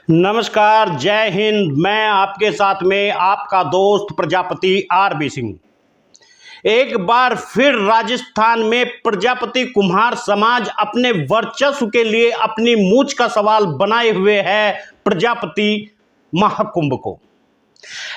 नमस्कार, जय हिंद। मैं आपके साथ में आपका दोस्त प्रजापति आरबी सिंह। एक बार फिर राजस्थान में प्रजापति कुम्हार समाज अपने वर्चस्व के लिए अपनी मूंछ का सवाल बनाए हुए है प्रजापति महाकुंभ को।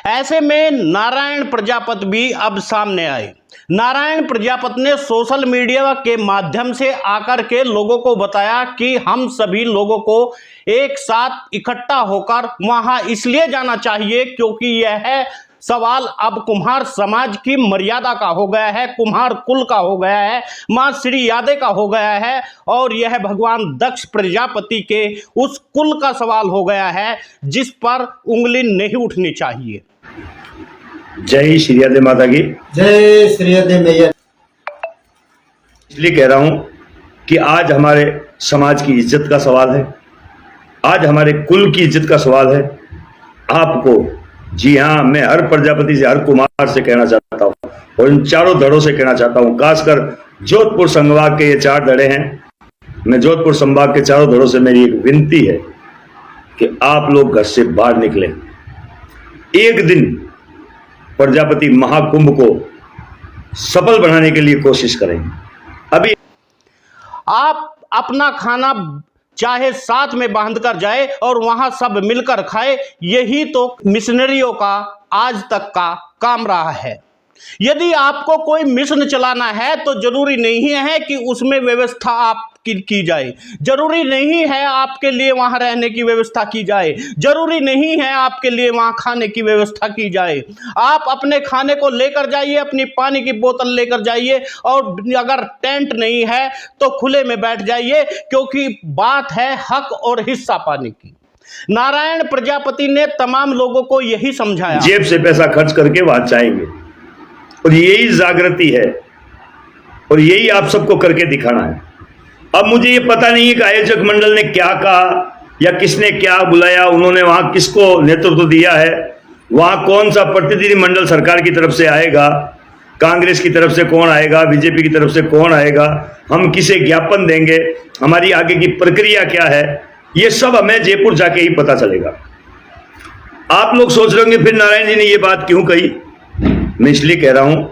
ऐसे में नारायण प्रजापति भी अब सामने आए। नारायण प्रजापति ने सोशल मीडिया के माध्यम से आकर के लोगों को बताया कि हम सभी लोगों को एक साथ इकट्ठा होकर वहां इसलिए जाना चाहिए क्योंकि यह सवाल अब कुम्हार समाज की मर्यादा का हो गया है, कुम्हार कुल का हो गया है, मां श्री यादे का हो गया है और यह भगवान दक्ष प्रजापति के उस कुल का सवाल हो गया है जिस पर उंगली नहीं उठनी चाहिए। जय श्री राधे माता की जय श्री राधे मैया। इसलिए कह रहा हूं कि आज हमारे समाज की इज्जत का सवाल है, आज हमारे कुल की इज्जत का सवाल है। आपको जी हां, मैं हर प्रजापति से, हर कुमार से कहना चाहता हूं और इन चारों धड़ों से कहना चाहता हूं, खासकर जोधपुर संभाग के ये 4 धड़े हैं। मैं जोधपुर संभाग के चारों धड़ों से मेरी एक विनती है कि आप लोग घर से बाहर निकलें, एक दिन प्रजापति महाकुंभ को सफल बनाने के लिए कोशिश करें। अभी आप अपना खाना चाहे साथ में बांध कर जाए और वहां सब मिलकर खाए, यही तो मिशनरियों का आज तक का काम रहा है। यदि आपको कोई मिशन चलाना है तो जरूरी नहीं है कि उसमें व्यवस्था आप की जाए, जरूरी नहीं है आपके लिए वहां रहने की व्यवस्था की जाए, जरूरी नहीं है आपके लिए वहां खाने की व्यवस्था की जाए। आप अपने खाने को लेकर जाइए, अपनी पानी की बोतल लेकर जाइए और अगर टेंट नहीं है तो खुले में बैठ जाइए, क्योंकि बात है हक और हिस्सा पाने की। नारायण प्रजापति ने तमाम लोगों को यही समझाया। जेब से पैसा खर्च करके वहां जाएंगे और यही जागृति है और यही आप सबको करके दिखाना है। अब मुझे ये पता नहीं है कि आयोजक मंडल ने क्या कहा या किसने क्या बुलाया, उन्होंने वहां किसको नेतृत्व दिया है, वहां कौन सा प्रतिनिधि मंडल सरकार की तरफ से आएगा, कांग्रेस की तरफ से कौन आएगा, बीजेपी की तरफ से कौन आएगा, हम किसे ज्ञापन देंगे, हमारी आगे की प्रक्रिया क्या है, ये सब हमें जयपुर जाके ही पता चलेगा। आप लोग सोच रहे होंगे फिर नारायण जी ने ये बात क्यों कही। मैं इसलिए कह रहा हूं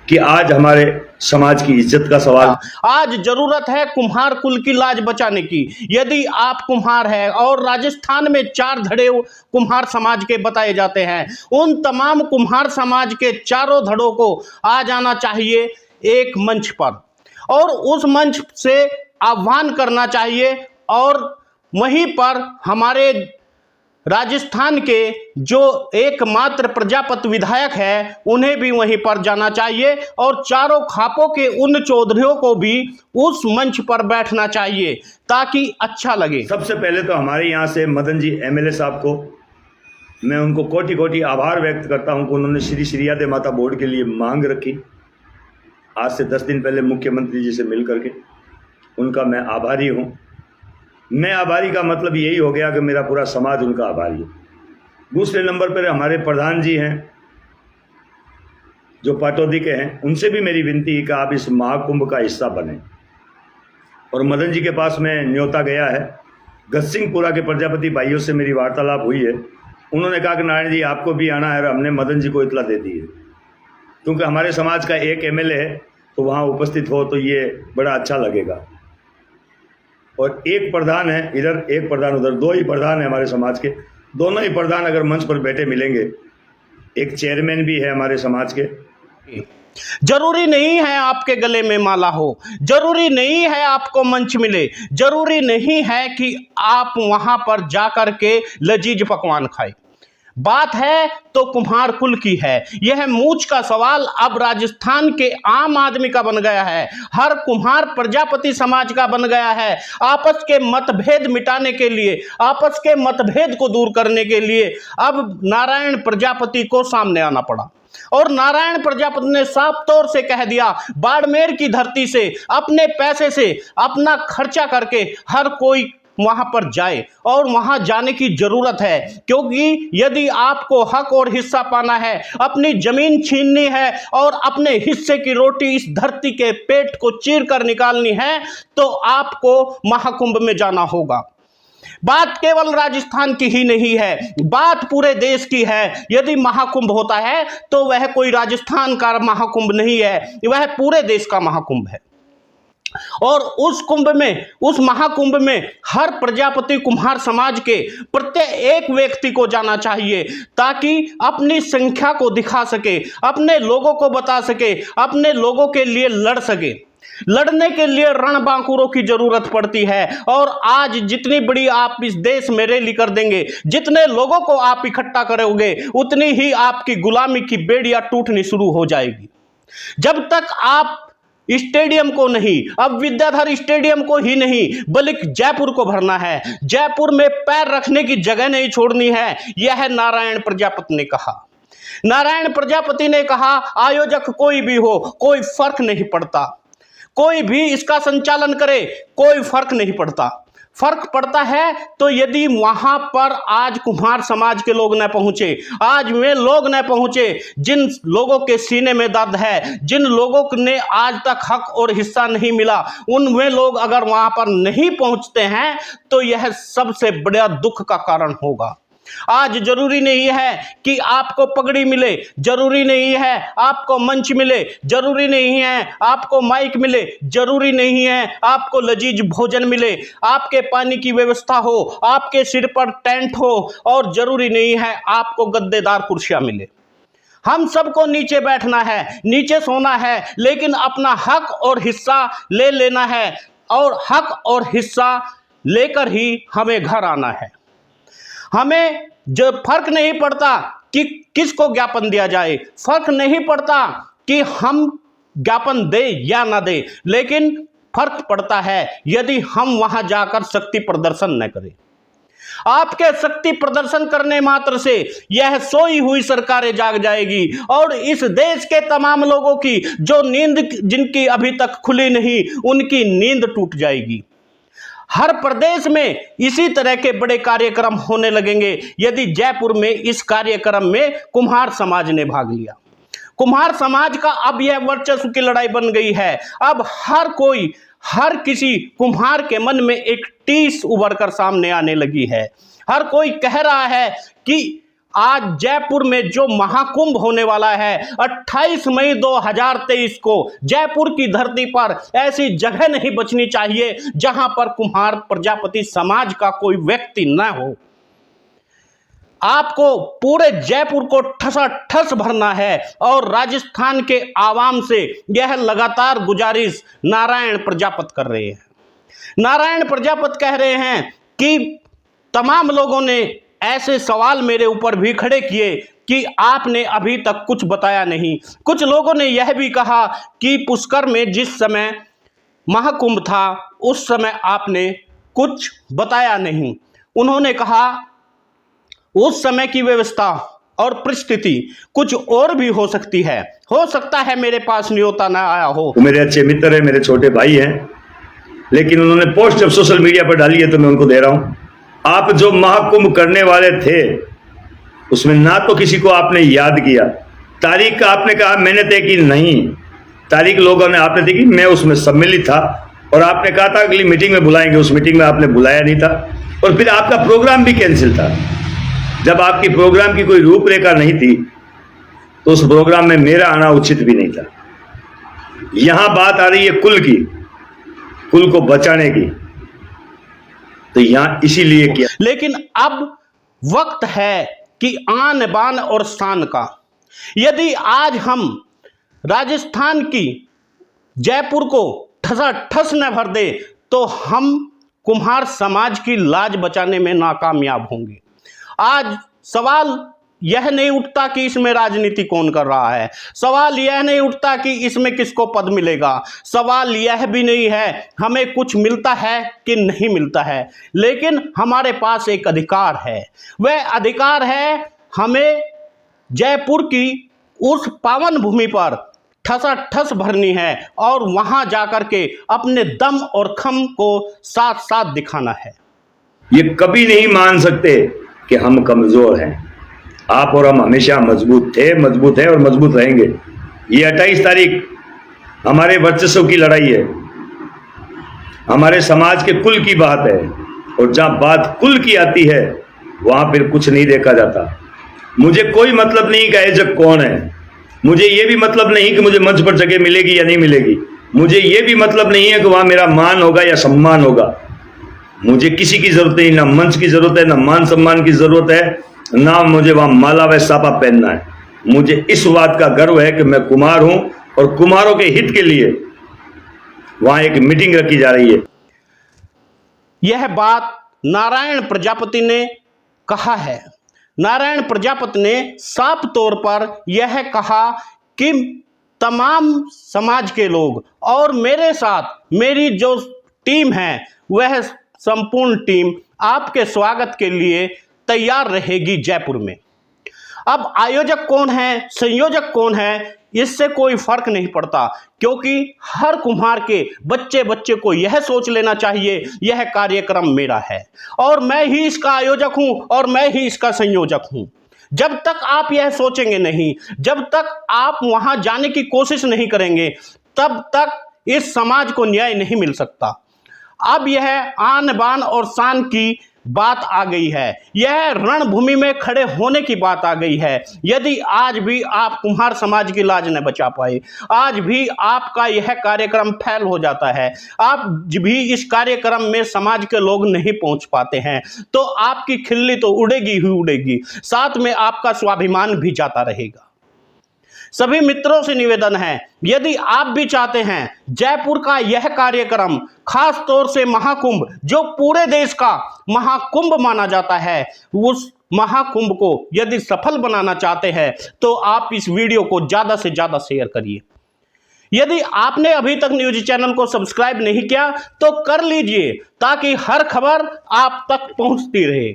कि आज हमारे समाज की इज्जत का सवाल, आज जरूरत है कुम्हार कुल की लाज बचाने की। यदि आप कुम्हार हैं और राजस्थान में 4 धड़े कुम्हार समाज के बताए जाते हैं, उन तमाम कुम्हार समाज के चारों धड़ों को आ जाना चाहिए एक मंच पर और उस मंच से आह्वान करना चाहिए और वहीं पर हमारे राजस्थान के जो एकमात्र प्रजापति विधायक है उन्हें भी वहीं पर जाना चाहिए और चारों खापों के उन चौधरियों को भी उस मंच पर बैठना चाहिए ताकि अच्छा लगे। सबसे पहले तो हमारे यहाँ से मदन जी एमएलए साहब को मैं उनको कोटि कोटि आभार व्यक्त करता हूँ कि उन्होंने श्री श्री राधे माता बोर्ड के लिए मांग रखी। आज से 10 दिन पहले मुख्यमंत्री जी से मिल करके उनका मैं आभारी हूँ। मैं आभारी का मतलब यही हो गया कि मेरा पूरा समाज उनका आभारी है। दूसरे नंबर पर हमारे प्रधान जी हैं जो पाटौदी के हैं, उनसे भी मेरी विनती है कि आप इस महाकुंभ का हिस्सा बने। और मदन जी के पास में न्योता गया है, गतसिंहपुरा के प्रजापति भाइयों से मेरी वार्तालाप हुई है। उन्होंने कहा कि नारायण जी आपको भी आना है और हमने मदन जी को इतला दे दी है, क्योंकि हमारे समाज का एक एमएलए है तो वहाँ उपस्थित हो तो ये बड़ा अच्छा लगेगा। और एक प्रधान है इधर, एक प्रधान उधर, 2 ही प्रधान है हमारे समाज के। दोनों ही प्रधान अगर मंच पर बैठे मिलेंगे, एक चेयरमैन भी है हमारे समाज के। जरूरी नहीं है आपके गले में माला हो, जरूरी नहीं है आपको मंच मिले, जरूरी नहीं है कि आप वहां पर जाकर के लजीज पकवान खाए। बात है तो कुम्हार कुल की है। यह मूंछ का सवाल अब राजस्थान के आम आदमी का बन गया है, हर कुम्हार प्रजापति समाज का बन गया है। आपस के मतभेद मिटाने के लिए, आपस के मतभेद को दूर करने के लिए अब नारायण प्रजापति को सामने आना पड़ा और नारायण प्रजापति ने साफ तौर से कह दिया, बाड़मेर की धरती से अपने पैसे से अपना खर्चा करके हर कोई वहां पर जाए और वहां जाने की जरूरत है, क्योंकि यदि आपको हक और हिस्सा पाना है, अपनी जमीन छीननी है और अपने हिस्से की रोटी इस धरती के पेट को चीर कर निकालनी है, तो आपको महाकुंभ में जाना होगा। बात केवल राजस्थान की ही नहीं है, बात पूरे देश की है। यदि महाकुंभ होता है तो वह कोई राजस्थान का महाकुंभ नहीं है, वह पूरे देश का महाकुंभ है। और उस कुंभ में, उस महाकुंभ में हर प्रजापति कुम्हार समाज के प्रत्येक व्यक्ति को जाना चाहिए, ताकि अपनी संख्या को दिखा सके, अपने लोगों को बता सके, अपने लोगों के लिए लड़ सके। लड़ने के लिए रणबांकुरों की जरूरत पड़ती है। और आज जितनी बड़ी आप इस देश में रैली कर देंगे, जितने लोगों को आप इकट्ठा करोगे, उतनी ही आपकी गुलामी की बेड़ियां टूटनी शुरू हो जाएगी। जब तक आप स्टेडियम को नहीं, अब विद्याधर स्टेडियम को ही नहीं बल्कि जयपुर को भरना है, जयपुर में पैर रखने की जगह नहीं छोड़नी है, यह नारायण प्रजापति ने कहा। नारायण प्रजापति ने कहा, आयोजक कोई भी हो, कोई फर्क नहीं पड़ता, कोई भी इसका संचालन करे, कोई फर्क नहीं पड़ता। फर्क पड़ता है तो यदि वहां पर आज कुम्हार समाज के लोग न पहुंचे, आज वे लोग न पहुंचे जिन लोगों के सीने में दर्द है, जिन लोगों ने आज तक हक और हिस्सा नहीं मिला, उन वे लोग अगर वहां पर नहीं पहुंचते हैं तो यह सबसे बड़ा दुख का कारण होगा। आज जरूरी नहीं है कि आपको पगड़ी मिले, जरूरी नहीं है आपको मंच मिले, जरूरी नहीं है आपको माइक मिले, जरूरी नहीं है आपको लजीज भोजन मिले, आपके पानी की व्यवस्था हो, आपके सिर पर टेंट हो, और जरूरी नहीं है आपको गद्देदार कुर्सियां मिले। हम सबको नीचे बैठना है, नीचे सोना है, लेकिन अपना हक और हिस्सा ले लेना है, और हक और हिस्सा लेकर ही हमें घर आना है। हमें जो फर्क नहीं पड़ता कि किसको ज्ञापन दिया जाए, फर्क नहीं पड़ता कि हम ज्ञापन दे या ना दे, लेकिन फर्क पड़ता है यदि हम वहां जाकर शक्ति प्रदर्शन न करें। आपके शक्ति प्रदर्शन करने मात्र से यह सोई हुई सरकारें जाग जाएगी, और इस देश के तमाम लोगों की जो नींद जिनकी अभी तक खुली नहीं, उनकी नींद टूट जाएगी। हर प्रदेश में इसी तरह के बड़े कार्यक्रम होने लगेंगे यदि जयपुर में इस कार्यक्रम में कुम्हार समाज ने भाग लिया। कुम्हार समाज का अब यह वर्चस्व की लड़ाई बन गई है। अब हर किसी कुम्हार के मन में एक टीस उभर कर सामने आने लगी है। हर कोई कह रहा है कि आज जयपुर में जो महाकुंभ होने वाला है 28 मई 2023 को जयपुर की धरती पर ऐसी जगह नहीं बचनी चाहिए जहां पर कुम्हार प्रजापति समाज का कोई व्यक्ति न हो। आपको पूरे जयपुर को ठसाठस भरना है, और राजस्थान के आवाम से यह लगातार गुजारिश नारायण प्रजापति कर रहे हैं। नारायण प्रजापति कह रहे हैं कि तमाम लोगों ने ऐसे सवाल मेरे ऊपर भी खड़े किए कि आपने अभी तक कुछ बताया नहीं। कुछ लोगों ने यह भी कहा कि पुष्कर में जिस समय महाकुंभ था उस समय आपने कुछ बताया नहीं। उन्होंने कहा उस समय की व्यवस्था और परिस्थिति कुछ और भी हो सकती है, हो सकता है मेरे पास न्योता ना आया हो। मेरे अच्छे मित्र है, मेरे छोटे भाई हैं, लेकिन उन्होंने पोस्ट जब सोशल मीडिया पर डाली है तो मैं उनको दे रहा हूं। आप जो महाकुंभ करने वाले थे उसमें ना तो किसी को आपने याद किया, तारीख का आपने कहा मैंने तय की नहीं, तारीख लोगों ने आपने दी कि मैं उसमें सम्मिलित था, और आपने कहा था अगली मीटिंग में बुलाएंगे, उस मीटिंग में आपने बुलाया नहीं था, और फिर आपका प्रोग्राम भी कैंसिल था। जब आपकी प्रोग्राम की कोई रूपरेखा नहीं थी तो उस प्रोग्राम में मेरा आना उचित भी नहीं था। यहां बात आ रही है कुल की, कुल को बचाने की, तो यहां इसीलिए किया। लेकिन अब वक्त है कि आन बान और शान का। यदि आज हम राजस्थान की जयपुर को ठसाठस न भर दे तो हम कुम्हार समाज की लाज बचाने में नाकामयाब होंगे। आज सवाल यह नहीं उठता कि इसमें राजनीति कौन कर रहा है, सवाल यह नहीं उठता कि इसमें किसको पद मिलेगा, सवाल यह भी नहीं है हमें कुछ मिलता है कि नहीं मिलता है, लेकिन हमारे पास एक अधिकार है। वह अधिकार है हमें जयपुर की उस पावन भूमि पर ठसाठस भरनी है, और वहां जाकर के अपने दम और खम को साथ साथ दिखाना है। ये कभी नहीं मान सकते कि हम कमजोर हैं। आप और हम हमेशा मजबूत थे, मजबूत हैं और मजबूत रहेंगे। ये 28 तारीख हमारे वर्चस्व की लड़ाई है, हमारे समाज के कुल की बात है, और जहां बात कुल की आती है वहां फिर कुछ नहीं देखा जाता। मुझे कोई मतलब नहीं कि आयोजक कौन है, मुझे यह भी मतलब नहीं कि मुझे मंच पर जगह मिलेगी या नहीं मिलेगी, मुझे यह भी मतलब नहीं है कि वहां मेरा मान होगा या सम्मान होगा। मुझे किसी की जरूरत नहीं, ना मंच की जरूरत है, ना मान सम्मान की जरूरत है, ना मुझे वहां माला व सापा पहनना है। मुझे इस बात का गर्व है कि मैं कुमार हूं और कुमारों के हित के लिए वहां एक मीटिंग रखी जा रही है। यह बात नारायण प्रजापति ने कहा है। नारायण प्रजापति ने साफ तौर पर यह कहा कि तमाम समाज के लोग और मेरे साथ मेरी जो टीम है वह संपूर्ण टीम आपके स्वागत के लिए तैयार रहेगी जयपुर में। अब आयोजक कौन है, संयोजक कौन है, इससे कोई फर्क नहीं पड़ता, क्योंकि हर कुम्हार के बच्चे बच्चे को यह सोच लेना चाहिए यह कार्यक्रम मेरा है और मैं ही इसका आयोजक हूं और मैं ही इसका संयोजक हूं। जब तक आप यह सोचेंगे नहीं, जब तक आप वहां जाने की कोशिश नहीं करेंगे, तब तक इस समाज को न्याय नहीं मिल सकता। अब यह आन बान और शान की बात आ गई है, यह रणभूमि में खड़े होने की बात आ गई है। यदि आज भी आप कुम्हार समाज की लाज न बचा पाए, आज भी आपका यह कार्यक्रम फेल हो जाता है, आप भी इस कार्यक्रम में समाज के लोग नहीं पहुंच पाते हैं, तो आपकी खिल्ली तो उड़ेगी ही उड़ेगी, साथ में आपका स्वाभिमान भी जाता रहेगा। सभी मित्रों से निवेदन है, यदि आप भी चाहते हैं जयपुर का यह कार्यक्रम, खास तौर से महाकुंभ जो पूरे देश का महाकुंभ माना जाता है, उस महाकुंभ को यदि सफल बनाना चाहते हैं तो आप इस वीडियो को ज्यादा से ज्यादा शेयर करिए। यदि आपने अभी तक न्यूज चैनल को सब्सक्राइब नहीं किया तो कर लीजिए, ताकि हर खबर आप तक पहुंचती रहे।